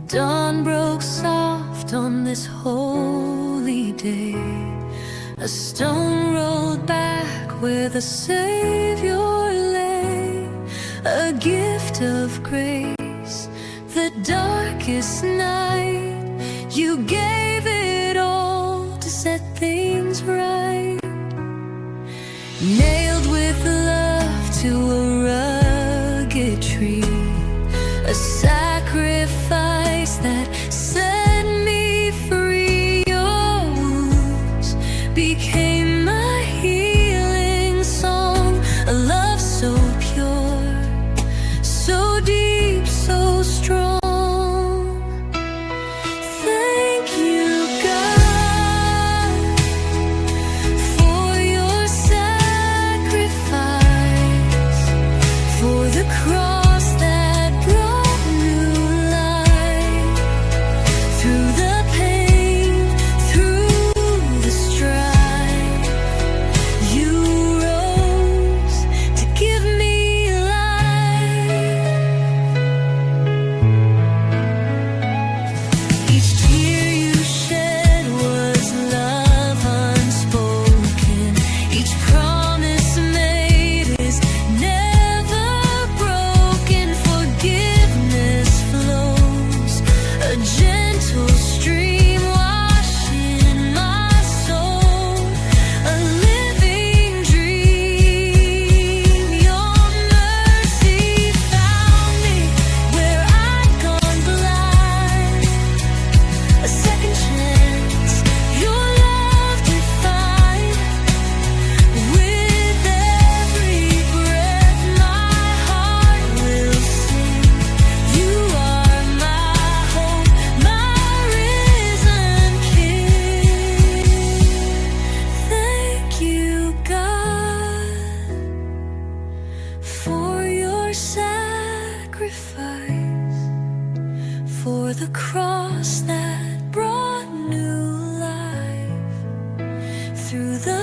Dawn broke soft on this holy day. A stone rolled back where the Savior lay, a gift of grace. The darkest night, you gave it all to set things right. Nailed with love to a rugged tree, a sacrifice that set me free. Your wounds became my healing song, a love so pure, so deep, so strong. Thank you, God, for your sacrifice, for the cross that brought new life. Through the pain, through the strife, you rose to give me life. Each tear you shed was love unspoken. Each promise made is never broken. Forgiveness flows, a gentle stream washing my soul, a living dream. Your mercy found me where I'd gone blind, a second chance, your love defined. With every breath my heart will sing, you are my hope, my risen King. Thank you, God, for your sacrifice, for the cross that brought new life. Through the